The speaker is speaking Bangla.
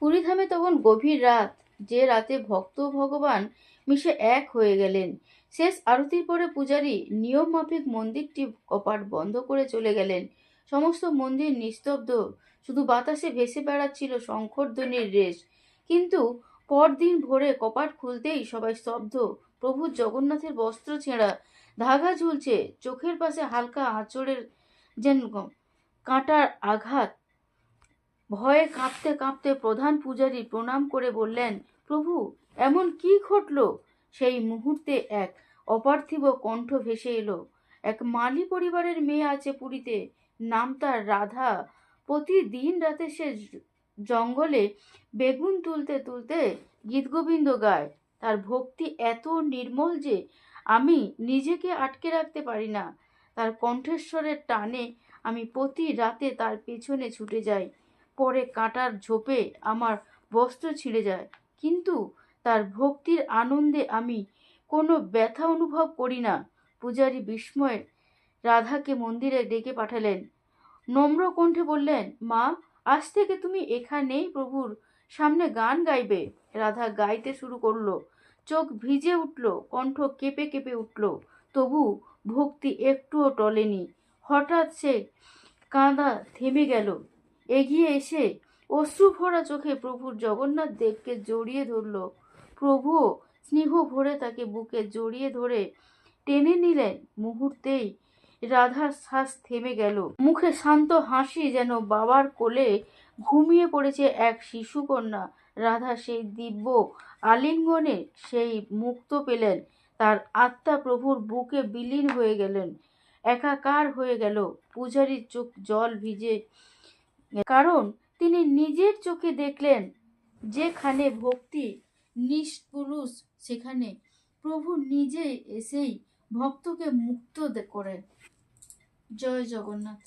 পুরীধামে তখন গভীর রাত, যে রাতে ভক্ত ও ভগবান মিশে এক হয়ে গেলেন। শেষ আরতির পরে পূজারী নিয়ম মাফিক মন্দিরটি কপাট বন্ধ করে চলে গেলেন। সমস্ত মন্দির নিস্তব্ধ, শুধু বাতাসে ভেসে বেড়াচ্ছিল শঙ্খধ্বনির রেশ। কিন্তু পরদিন ভোরে কপাট খুলতেই সবাই স্তব্ধ। প্রভু জগন্নাথের বস্ত্র ছেঁড়া, ধাগা ঝুলছে, চোখের পাশে হালকা আঁচড়ের যেন কাঁটার আঘাত। ভয়ে কাঁপতে কাঁপতে প্রধান পূজারী প্রণাম করে বললেন, প্রভু, এমন কি ঘটল? সেই মুহূর্তে এক অপার্থিব কণ্ঠ ভেসে এলো। এক মালি পরিবারের মেয়ে আছে পুরীতে, নাম তার রাধা। প্রতিদিন রাতে সে জঙ্গলে বেগুন তুলতে তুলতে গীতগোবিন্দ গায়। তার ভক্তি এত নির্মল যে আমি নিজেকে আটকে রাখতে পারি না। তার কণ্ঠস্বরের টানে আমি প্রতি রাতে তার পেছনে ছুটে যাই। পরে কাঁটার ঝোপে আমার বস্ত্র ছিঁড়ে যায়, কিন্তু তার ভক্তির আনন্দে আমি কোনো ব্যথা অনুভব করি না। পূজারী বিস্ময়ে রাধাকে মন্দিরে ডেকে পাঠালেন। নম্র কণ্ঠে বললেন, মা, আজ থেকে তুমি এখানেই প্রভুর সামনে গান গাইবে। রাধা গাইতে শুরু করলো। চোখ ভিজে উঠল, কণ্ঠ কেঁপে কেঁপে উঠল, তবু ভক্তি একটুও টলেনি। হঠাৎ সে কাঁদা থেমে গেল। এগিয়ে এসে অশ্রু ভরা চোখে প্রভুর জগন্নাথ দেবকে জড়িয়ে ধরল। প্রভুও স্নেহ ভরে তাকে বুকে জড়িয়ে ধরে টেনে নিলেন। মুহূর্তেই রাধার শ্বাস থেমে গেল। মুখে শান্ত হাসি, যেন বাবার কোলে ঘুমিয়ে পড়েছে এক শিশুকন্যা। রাধা সেই দিব্য আলিঙ্গনে সেই মুক্ত পেলেন। তার আত্মা প্রভুর বুকে বিলীন হয়ে গেলেন, একাকার হয়ে গেল। পূজারীর চোখ জল ভিজে, কারণ তিনি নিজের চোখে দেখলেন, যেখানে ভক্তি নিষ্কলুষ সেখানে প্রভু নিজে এসেই ভক্তকে মুক্ত করে। জয় জগন্নাথ।